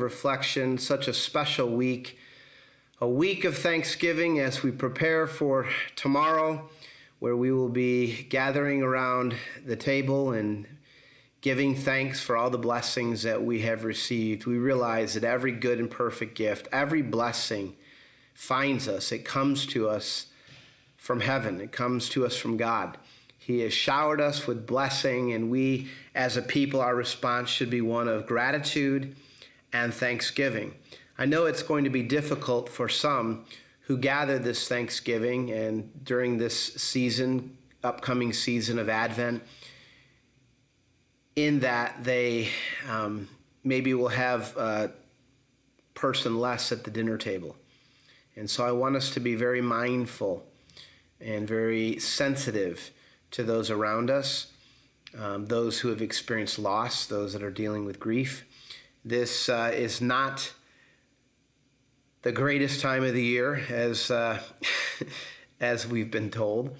reflection, such a special week, a week of Thanksgiving as we prepare for tomorrow, where we will be gathering around the table and giving thanks for all the blessings that we have received. We realize that every good and perfect gift, every blessing finds us. It comes to us from heaven. It comes to us from God. He has showered us with blessing, and we, as a people, our response should be one of gratitude and thanksgiving. I know it's going to be difficult for some who gather this Thanksgiving and during this season, upcoming season of Advent, in that they maybe will have a person less at the dinner table. And so I want us to be very mindful and very sensitive to those around us, those who have experienced loss, those that are dealing with grief. This is not the greatest time of the year, as as we've been told.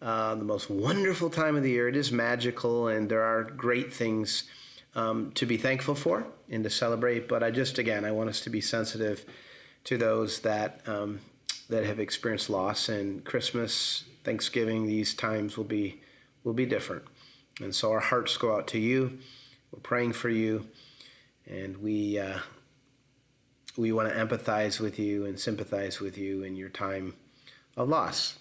The most wonderful time of the year. It is magical, and there are great things to be thankful for and to celebrate. But I want us to be sensitive to those that have experienced loss. And Christmas, Thanksgiving, these times will be different. And so our hearts go out to you. We're praying for you, and we want to empathize with you and sympathize with you in your time of loss.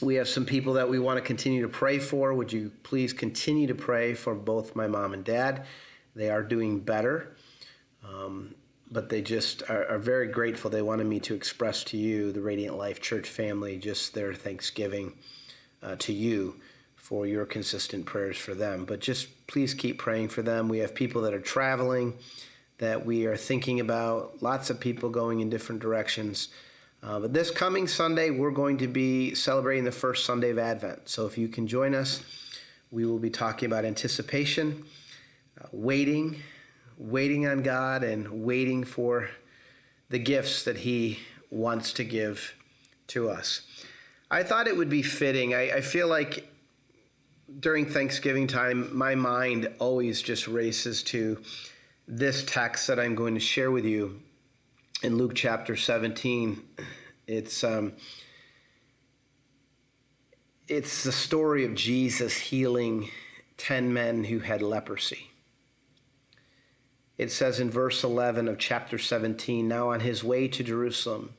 We have some people that we want to continue to pray for. Would you please continue to pray for both my mom and dad? They are doing better, but they just are very grateful. They wanted me to express to you, the Radiant Life Church family, just their thanksgiving to you for your consistent prayers for them. But just please keep praying for them. We have people that are traveling that we are thinking about, lots of people going in different directions. But this coming Sunday, we're going to be celebrating the first Sunday of Advent. So if you can join us, we will be talking about anticipation, waiting on God, and waiting for the gifts that He wants to give to us. I thought it would be fitting. I feel like during Thanksgiving time, my mind always just races to this text that I'm going to share with you in Luke chapter 17. It's the story of Jesus healing 10 men who had leprosy. It says in verse 11 of chapter 17, "Now on his way to Jerusalem,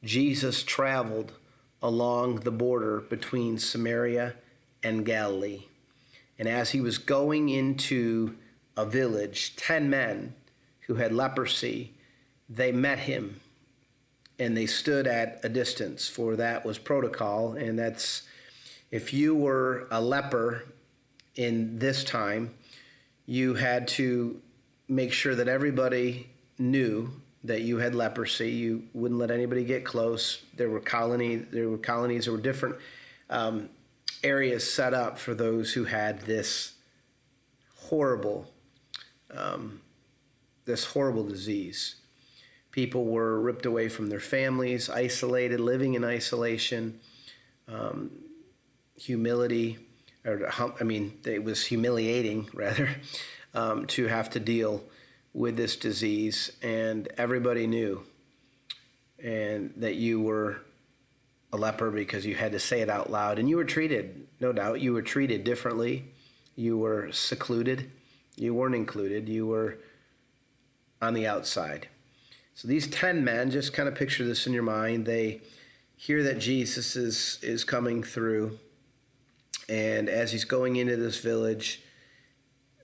Jesus traveled along the border between Samaria and Galilee. And as he was going into a village, 10 men who had leprosy, they met him, and they stood at a distance, for that was protocol." And that's, if you were a leper in this time, you had to make sure that everybody knew that you had leprosy. You wouldn't let anybody get close. There were colonies, there were different areas set up for those who had this horrible disease. People were ripped away from their families, isolated, living in isolation, it was humiliating, rather, to have to deal with this disease. And everybody knew and that you were a leper because you had to say it out loud. And you were treated, no doubt, you were treated differently. You were secluded. You weren't included. You were on the outside. So these 10 men, just kind of picture this in your mind. They hear that Jesus is coming through. And as he's going into this village,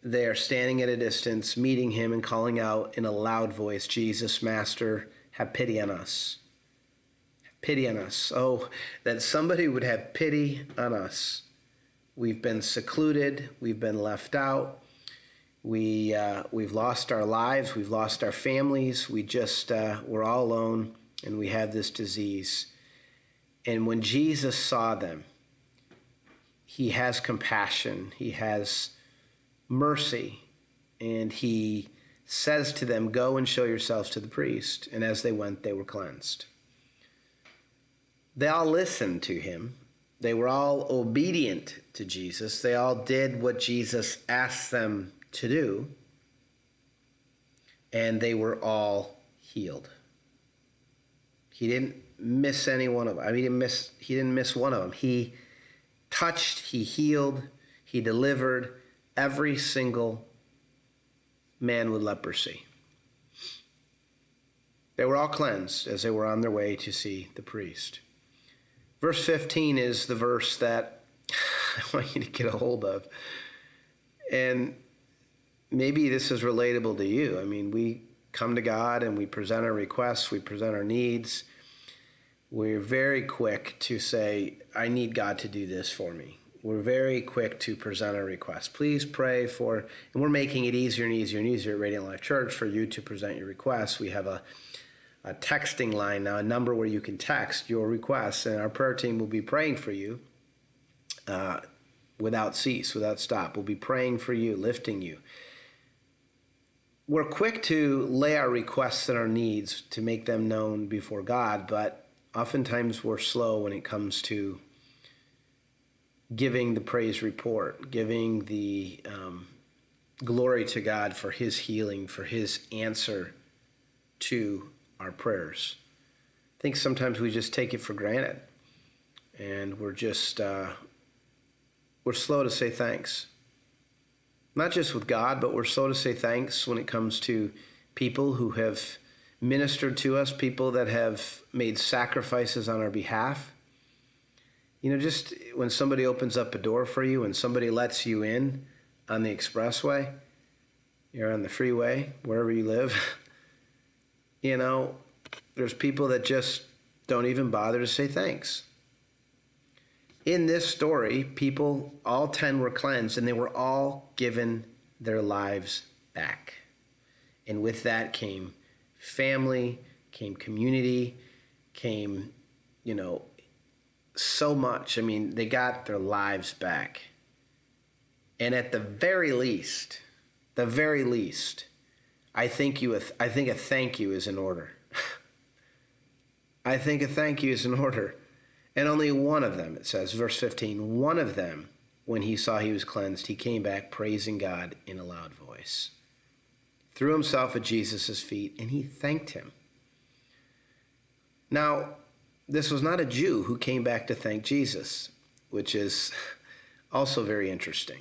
they are standing at a distance, meeting him and calling out in a loud voice, "Jesus, Master, have pity on us. Have pity on us." Oh, that somebody would have pity on us. We've been secluded. We've been left out. We've lost our lives. We've lost our families. We're all alone, and we have this disease. And when Jesus saw them, he has compassion. He has mercy. And he says to them, "Go and show yourselves to the priest." And as they went, they were cleansed. They all listened to him. They were all obedient to Jesus. They all did what Jesus asked them to do. and they were all healed. He didn't miss any one of them. I mean, he didn't miss one of them. He touched, he healed, he delivered every single man with leprosy. They were all cleansed as they were on their way to see the priest. Verse 15 is the verse that I want you to get a hold of. And maybe this is relatable to you. I mean, we come to God and we present our requests, we present our needs. We're very quick to say, I need God to do this for me. We're very quick to present our requests. Please pray for, and we're making it easier and easier and easier at Radiant Life Church for you to present your requests. We have a texting line now, a number where you can text your requests, and our prayer team will be praying for you without cease, without stop. We'll be praying for you, lifting you. We're quick to lay our requests and our needs to make them known before God, but oftentimes we're slow when it comes to giving the praise report, giving the glory to God for his healing, for his answer to our prayers. I think sometimes we just take it for granted, and we're slow to say thanks. Not just with God, but we're slow to say thanks when it comes to people who have ministered to us, people that have made sacrifices on our behalf. You know, just when somebody opens up a door for you and somebody lets you in on the expressway, you're on the freeway, wherever you live, you know, there's people that just don't even bother to say thanks. In this story, people, all 10 were cleansed, and they were all given their lives back. And with that came family, came community, came, so much. I mean, they got their lives back. And at the very least, I think a thank you is in order. I think a thank you is in order. And only one of them, it says, verse 15, one of them, when he saw he was cleansed, he came back praising God in a loud voice, threw himself at Jesus' feet, and he thanked him. Now, this was not a Jew who came back to thank Jesus, which is also very interesting.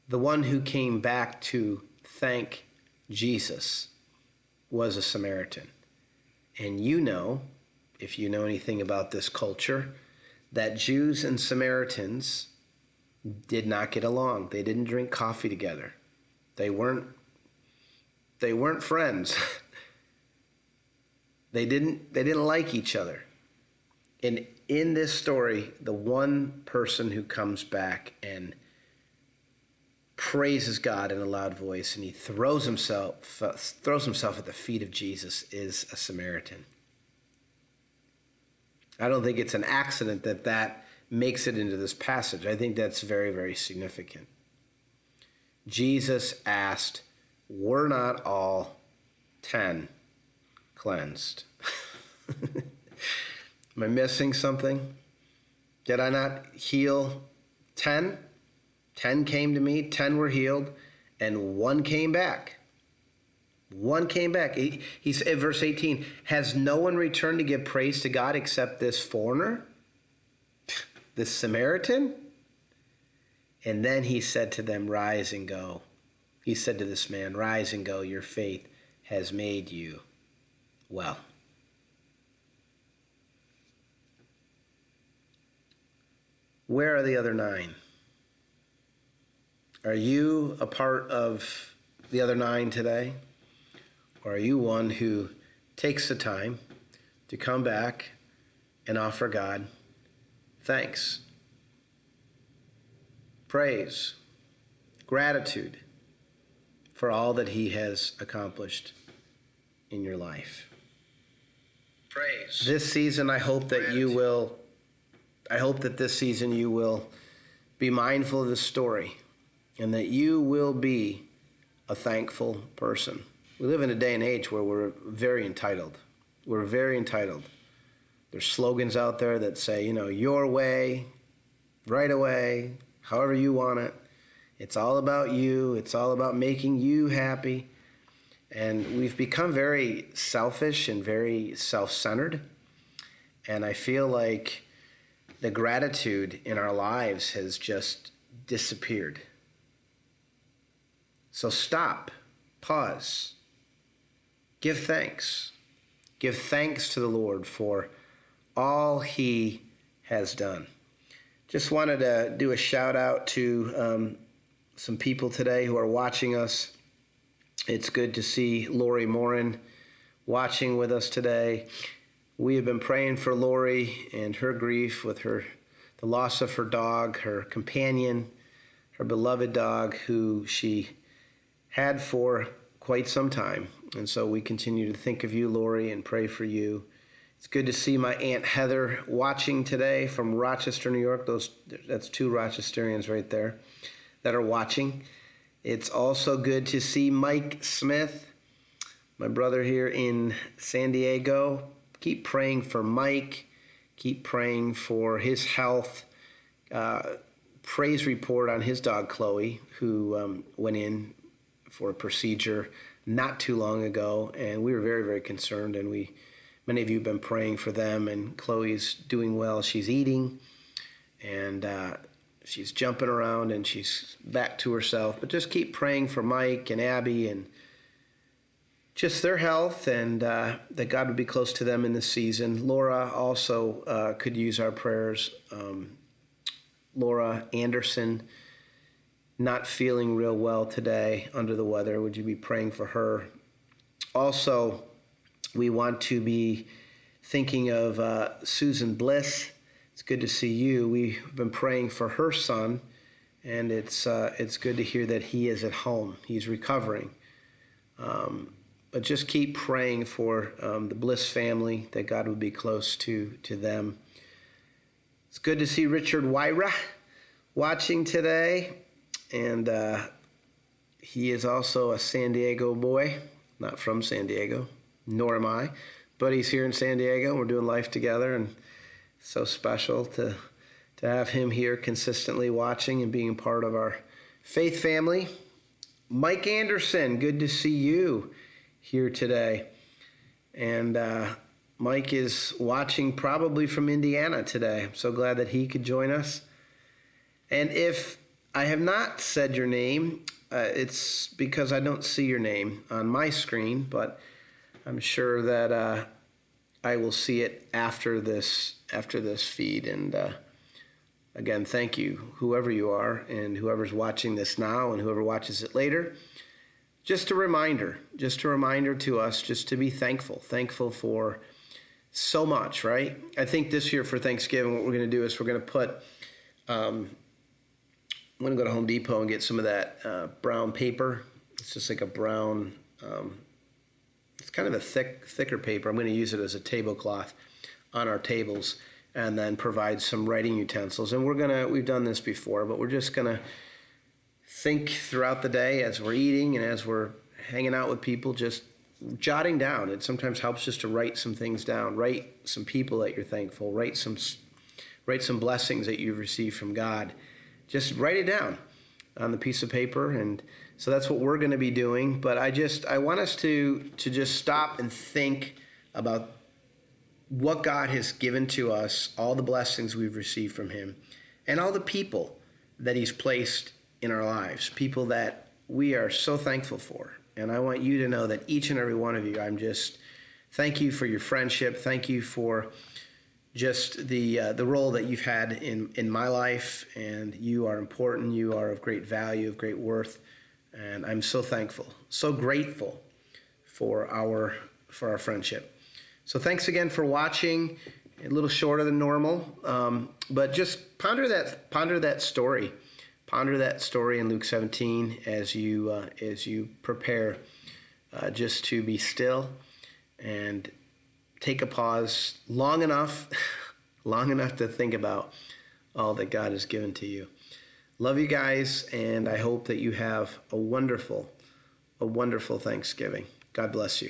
The one who came back to thank Jesus was a Samaritan. And you know, if you know anything about this culture, that Jews and Samaritans did not get along. They didn't drink coffee together. They weren't friends. They didn't like each other. And in this story, the one person who comes back and praises God in a loud voice and he throws himself at the feet of Jesus is a Samaritan. I don't think it's an accident that makes it into this passage. I think that's very, very significant. Jesus asked, were not all 10 cleansed? Am I missing something? Did I not heal 10? 10 came to me, 10 were healed, and 1 came back. 1 came back. He said, verse 18, has no one returned to give praise to God except this foreigner, this Samaritan? And then he said to them, rise and go. He said to this man, rise and go, your faith has made you well. Where are the other 9? Are you a part of the other 9 today? Or are you one who takes the time to come back and offer God thanks, praise, gratitude for all that he has accomplished in your life? Praise. This season, I hope that this season you will be mindful of this story and that you will be a thankful person. We live in a day and age where we're very entitled. We're very entitled. There's slogans out there that say, your way, right away, however you want it. It's all about you. It's all about making you happy. And we've become very selfish and very self-centered. And I feel like the gratitude in our lives has just disappeared. So stop, pause, give thanks. Give thanks to the Lord for all he has done. Just wanted to do a shout out to some people today who are watching us. It's good to see Lori Morin watching with us today. We have been praying for Lori and her grief with the loss of her dog, her companion, her beloved dog, who she had for quite some time. And so we continue to think of you, Lori, and pray for you. It's good to see my Aunt Heather watching today from Rochester, New York. That's 2 Rochesterians right there that are watching. It's also good to see Mike Smith, my brother here in San Diego. Keep praying for Mike. Keep praying for his health. Praise report on his dog, Chloe, who went in for a procedure not too long ago, and we were very, very concerned, and many of you have been praying for them, and Chloe's doing well. She's eating, and she's jumping around, and she's back to herself. But just keep praying for Mike and Abby and just their health, and that God would be close to them in this season. Laura also could use our prayers. Laura Anderson, not feeling real well today, under the weather. Would you be praying for her? Also, we want to be thinking of Susan Bliss. It's good to see you. We've been praying for her son, and it's good to hear that he is at home. He's recovering. But just keep praying for the Bliss family, that God would be close to them. It's good to see Richard Wyra watching today. And he is also a San Diego boy, not from San Diego, nor am I, but he's here in San Diego. We're doing life together, and it's so special to have him here consistently watching and being part of our faith family. Mike Anderson, good to see you here today. And Mike is watching probably from Indiana today. I'm so glad that he could join us. And if I have not said your name, it's because I don't see your name on my screen, but I'm sure that I will see it after this feed. And again, thank you, whoever you are, and whoever's watching this now, and whoever watches it later. Just a reminder to us, just to be thankful for so much, right? I think this year for Thanksgiving, what we're going to do is we're going to put, I'm going to go to Home Depot and get some of that brown paper. It's just like a brown, it's kind of a thicker paper. I'm going to use it as a tablecloth on our tables, and then provide some writing utensils. And we've done this before, but we're just going to think throughout the day as we're eating and as we're hanging out with people, just jotting down. It sometimes helps just to write some things down, write some people that you're thankful, write some blessings that you've received from God. Just write it down on the piece of paper. And so that's what we're going to be doing. But I want us to just stop and think about what God has given to us, all the blessings we've received from him, and all the people that he's placed in our lives, people that we are so thankful for. And I want you to know that each and every one of you, thank you for your friendship. Thank you for just the role that you've had in my life. And you are important. You are of great value, of great worth. And I'm so thankful, so grateful for our friendship. So thanks again for watching. A little shorter than normal, but just ponder that story. Ponder that story in Luke 17 as you prepare just to be still and take a pause long enough to think about all that God has given to you. Love you guys, and I hope that you have a wonderful Thanksgiving. God bless you.